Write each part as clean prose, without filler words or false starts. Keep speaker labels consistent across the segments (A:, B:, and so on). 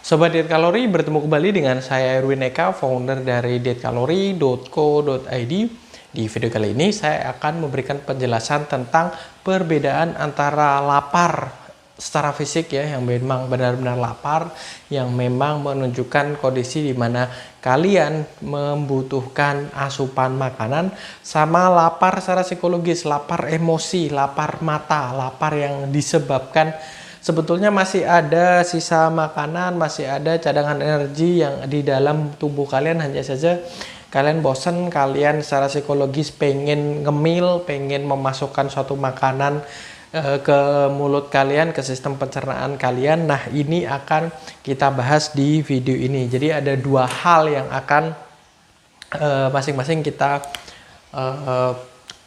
A: Sobat Diet Kalori, bertemu kembali dengan saya Erwin Eka, founder dari dietkalori.co.id. Di video kali ini saya akan memberikan penjelasan tentang perbedaan antara lapar secara fisik ya, yang memang benar-benar lapar, yang memang menunjukkan kondisi di mana kalian membutuhkan asupan makanan, sama lapar secara psikologis, lapar emosi, lapar mata, lapar yang disebabkan sebetulnya masih ada sisa makanan, masih ada cadangan energi yang di dalam tubuh kalian, hanya saja kalian bosan, kalian secara psikologis pengen ngemil, pengen memasukkan suatu makanan ke mulut kalian, ke sistem pencernaan kalian. Nah, ini akan kita bahas di video ini. Jadi ada dua hal yang akan masing-masing kita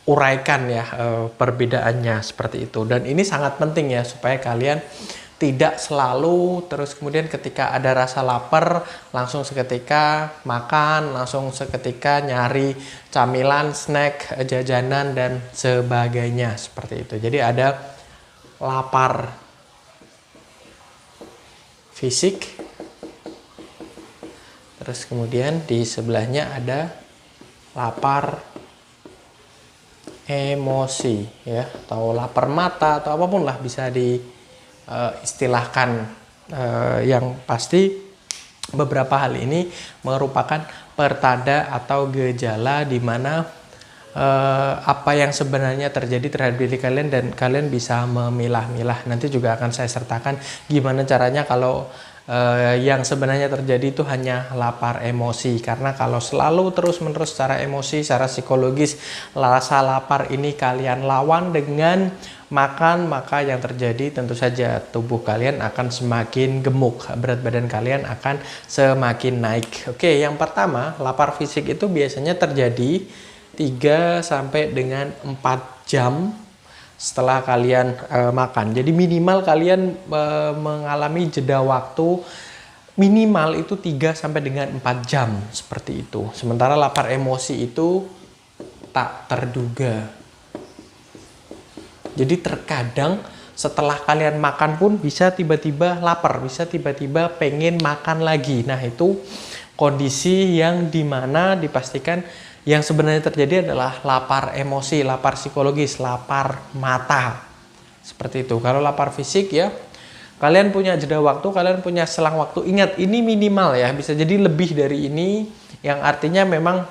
A: uraikan ya, perbedaannya seperti itu. Dan ini sangat penting ya, supaya kalian tidak selalu terus kemudian ketika ada rasa lapar langsung seketika makan, langsung seketika nyari camilan, snack, jajanan dan sebagainya seperti itu. Jadi ada lapar fisik, terus kemudian di sebelahnya ada lapar emosi ya, atau lapar mata, atau apapun lah bisa diistilahkan. Yang pasti beberapa hal ini merupakan pertanda atau gejala di mana apa yang sebenarnya terjadi terhadap diri kalian, dan kalian bisa memilah-milah. Nanti juga akan saya sertakan gimana caranya kalau yang sebenarnya terjadi itu hanya lapar emosi. Karena kalau selalu terus-menerus secara emosi, secara psikologis, rasa lapar ini kalian lawan dengan makan, maka yang terjadi tentu saja tubuh kalian akan semakin gemuk, berat badan kalian akan semakin naik. Oke, yang pertama, lapar fisik itu biasanya terjadi 3 sampai dengan 4 jam setelah kalian makan. Jadi minimal kalian mengalami jeda waktu minimal itu 3 sampai dengan 4 jam seperti itu. Sementara lapar emosi itu tak terduga. Jadi terkadang setelah kalian makan pun bisa tiba-tiba lapar, bisa tiba-tiba pengen makan lagi. Nah, itu kondisi yang dimana dipastikan yang sebenarnya terjadi adalah lapar emosi, lapar psikologis, lapar mata. Seperti itu. Kalau lapar fisik ya, kalian punya jeda waktu, kalian punya selang waktu. Ingat, ini minimal ya, bisa jadi lebih dari ini, yang artinya memang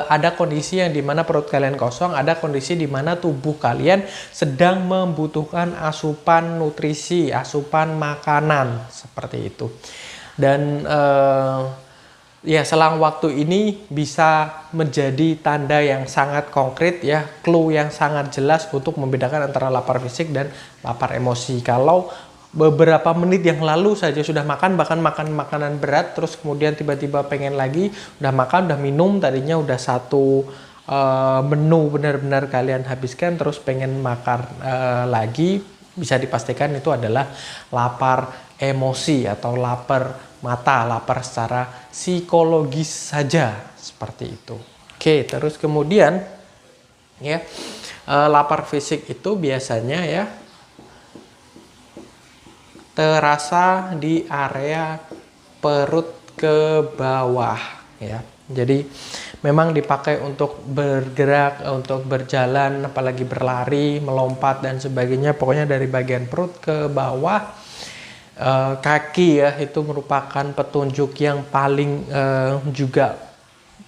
A: ada kondisi yang dimana perut kalian kosong, ada kondisi dimana tubuh kalian sedang membutuhkan asupan nutrisi, asupan makanan, seperti itu. Dan ya, selang waktu ini bisa menjadi tanda yang sangat konkret ya, clue yang sangat jelas untuk membedakan antara lapar fisik dan lapar emosi. Kalau beberapa menit yang lalu saja sudah makan, bahkan makan makanan berat, terus kemudian tiba-tiba pengen lagi, udah makan, udah minum, tadinya udah satu menu benar-benar kalian habiskan, terus pengen makan lagi, bisa dipastikan itu adalah lapar emosi atau lapar mata, lapar secara psikologis saja, seperti itu. Oke, terus kemudian ya, lapar fisik itu biasanya ya terasa di area perut ke bawah ya. Jadi memang dipakai untuk bergerak, untuk berjalan, apalagi berlari, melompat dan sebagainya. Pokoknya dari bagian perut ke bawah. Kaki ya, itu merupakan petunjuk yang paling juga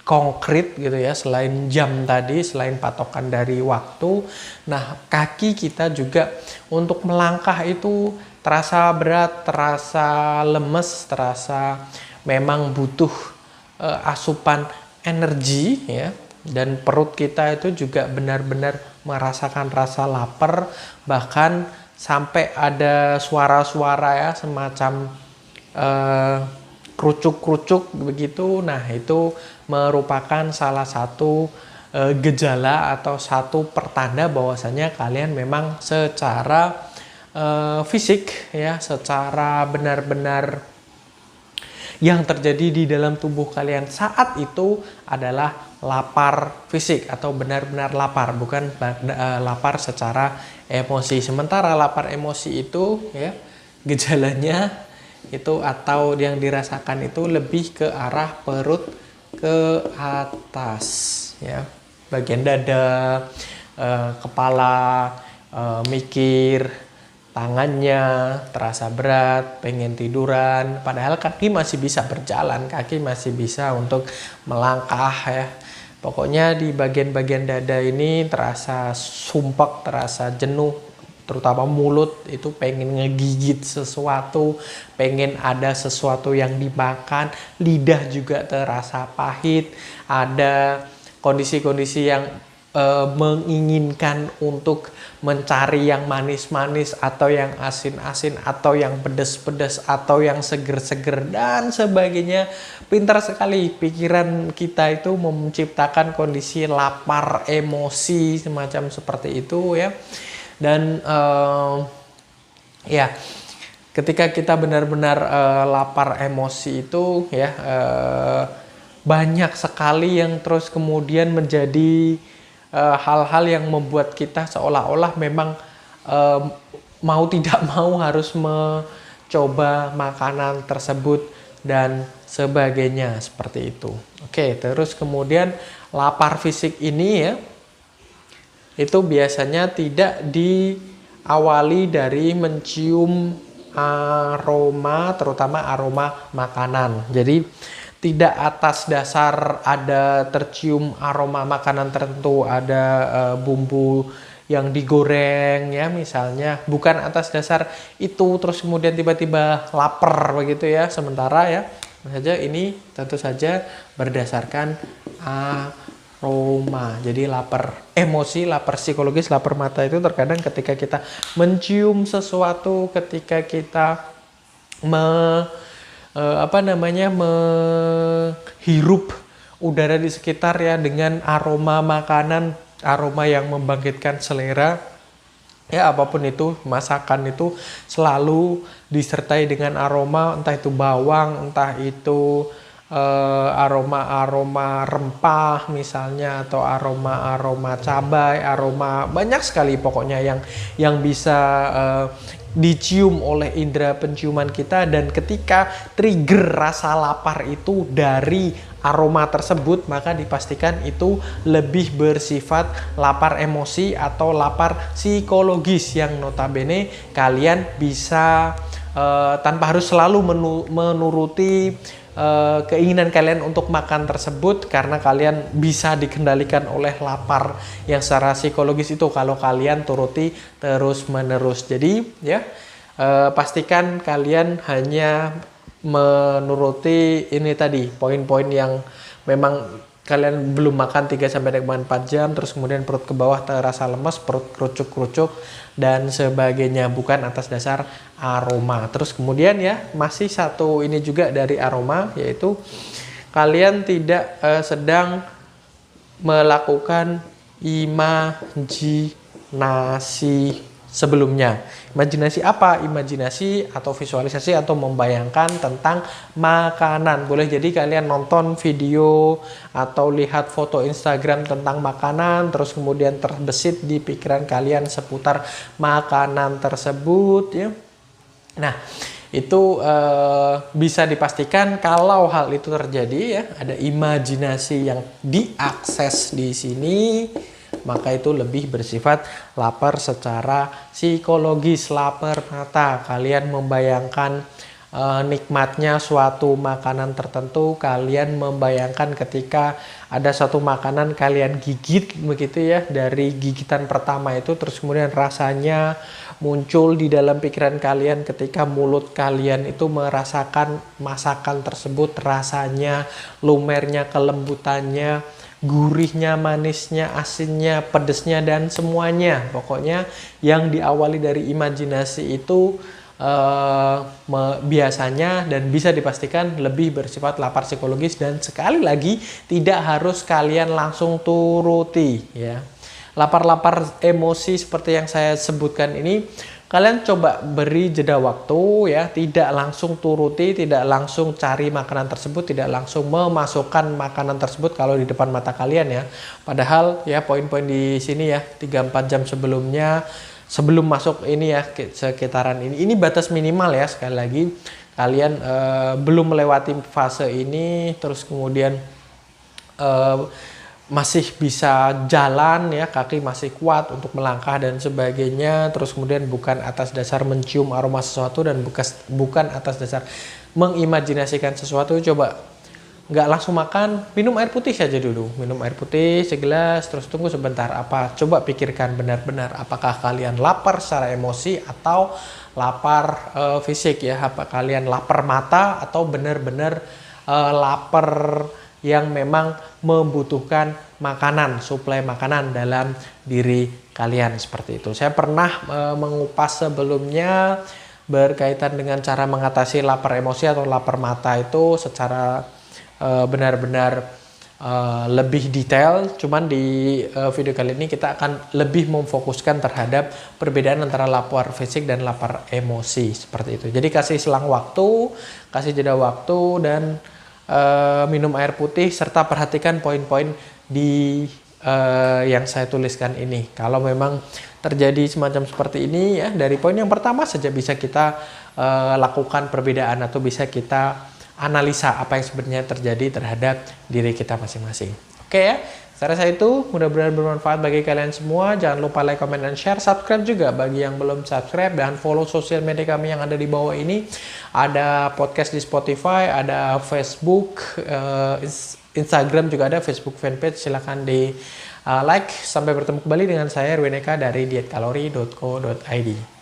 A: konkret gitu ya, selain jam tadi, selain patokan dari waktu. Nah, kaki kita juga untuk melangkah itu terasa berat, terasa lemes, terasa memang butuh asupan energi ya. Dan perut kita itu juga benar-benar merasakan rasa lapar, bahkan sampai ada suara-suara ya, semacam kerucuk-kerucuk begitu. Nah, itu merupakan salah satu gejala atau satu pertanda bahwasanya kalian memang secara fisik ya, secara benar-benar yang terjadi di dalam tubuh kalian saat itu adalah lapar fisik atau benar-benar lapar, bukan lapar secara emosi. Sementara lapar emosi itu ya, gejalanya itu atau yang dirasakan itu lebih ke arah perut ke atas ya, bagian dada, kepala, mikir, tangannya terasa berat, pengen tiduran, padahal kaki masih bisa berjalan, kaki masih bisa untuk melangkah ya. Pokoknya di bagian-bagian dada ini terasa sumpek, terasa jenuh, terutama mulut itu pengen ngegigit sesuatu, pengen ada sesuatu yang dimakan, lidah juga terasa pahit, ada kondisi-kondisi yang menginginkan untuk mencari yang manis-manis atau yang asin-asin atau yang pedas-pedas atau yang seger-seger dan sebagainya. Pintar sekali pikiran kita itu menciptakan kondisi lapar emosi semacam seperti itu ya. Dan ya ketika kita benar-benar lapar emosi itu ya, banyak sekali yang terus kemudian menjadi hal-hal yang membuat kita seolah-olah memang mau tidak mau harus mencoba makanan tersebut dan sebagainya seperti itu. Oke, terus kemudian lapar fisik ini ya, itu biasanya tidak diawali dari mencium aroma, terutama aroma makanan. Jadi tidak atas dasar ada tercium aroma makanan tertentu, ada bumbu yang digoreng ya misalnya, bukan atas dasar itu terus kemudian tiba-tiba lapar begitu ya. Sementara ya saja ini tentu saja berdasarkan aroma. Jadi lapar emosi, lapar psikologis, lapar mata itu terkadang ketika kita mencium sesuatu, ketika kita menghirup udara di sekitar ya dengan aroma makanan, aroma yang membangkitkan selera ya, apapun itu masakan itu selalu disertai dengan aroma, entah itu bawang, entah itu aroma-aroma rempah misalnya, atau aroma-aroma cabai, aroma banyak sekali pokoknya yang bisa dicium oleh indera penciuman kita. Dan ketika trigger rasa lapar itu dari aroma tersebut, maka dipastikan itu lebih bersifat lapar emosi atau lapar psikologis yang notabene kalian bisa tanpa harus selalu menuruti keinginan kalian untuk makan tersebut, karena kalian bisa dikendalikan oleh lapar yang secara psikologis itu kalau kalian turuti terus menerus. Jadi ya pastikan kalian hanya menuruti ini tadi poin-poin yang memang kalian belum makan 3-4 jam terus kemudian perut ke bawah terasa lemas, perut kerucuk-kerucuk dan sebagainya, bukan atas dasar aroma. Terus kemudian ya masih satu ini juga dari aroma, yaitu kalian tidak sedang melakukan imajinasi sebelumnya. Imajinasi apa? Imajinasi atau visualisasi atau membayangkan tentang makanan. Boleh jadi kalian nonton video atau lihat foto Instagram tentang makanan, terus kemudian terbesit di pikiran kalian seputar makanan tersebut ya. Nah, itu bisa dipastikan kalau hal itu terjadi ya, ada imajinasi yang diakses di sini, maka itu lebih bersifat lapar secara psikologis, lapar mata. Kalian membayangkan nikmatnya suatu makanan tertentu, kalian membayangkan ketika ada suatu makanan kalian gigit begitu ya, dari gigitan pertama itu terus kemudian rasanya muncul di dalam pikiran kalian ketika mulut kalian itu merasakan masakan tersebut, rasanya, lumernya, kelembutannya, gurihnya, manisnya, asinnya, pedesnya, dan semuanya. Pokoknya yang diawali dari imajinasi itu biasanya dan bisa dipastikan lebih bersifat lapar psikologis, dan sekali lagi tidak harus kalian langsung turuti ya. Lapar-lapar emosi seperti yang saya sebutkan ini, kalian coba beri jeda waktu ya, tidak langsung turuti, tidak langsung cari makanan tersebut, tidak langsung memasukkan makanan tersebut kalau di depan mata kalian ya. Padahal ya poin-poin di sini ya 3-4 jam sebelumnya, sebelum masuk ini ya sekitaran ini batas minimal ya, sekali lagi kalian belum melewati fase ini, terus kemudian masih bisa jalan ya, kaki masih kuat untuk melangkah dan sebagainya, terus kemudian bukan atas dasar mencium aroma sesuatu dan bukan atas dasar mengimajinasikan sesuatu, coba nggak langsung makan, minum air putih saja dulu, minum air putih segelas, terus tunggu sebentar, coba pikirkan benar-benar apakah kalian lapar secara emosi atau lapar fisik ya, apa kalian lapar mata atau benar-benar lapar yang memang membutuhkan makanan, suplai makanan dalam diri kalian, seperti itu. Saya pernah mengupas sebelumnya berkaitan dengan cara mengatasi lapar emosi atau lapar mata itu secara benar-benar lebih detail. Cuman di video kali ini kita akan lebih memfokuskan terhadap perbedaan antara lapar fisik dan lapar emosi, seperti itu. Jadi kasih selang waktu, kasih jeda waktu, dan minum air putih, serta perhatikan poin-poin di yang saya tuliskan ini. Kalau memang terjadi semacam seperti ini ya, dari poin yang pertama saja bisa kita lakukan perbedaan atau bisa kita analisa apa yang sebenarnya terjadi terhadap diri kita masing-masing. Oke ya, saya rasa itu mudah-mudahan bermanfaat bagi kalian semua. Jangan lupa like, comment, dan share. Subscribe juga bagi yang belum subscribe, dan follow sosial media kami yang ada di bawah ini. Ada podcast di Spotify, ada Facebook, Instagram juga ada, Facebook fanpage. Silahkan di like. Sampai bertemu kembali dengan saya Erwin Eka dari dietkalori.co.id.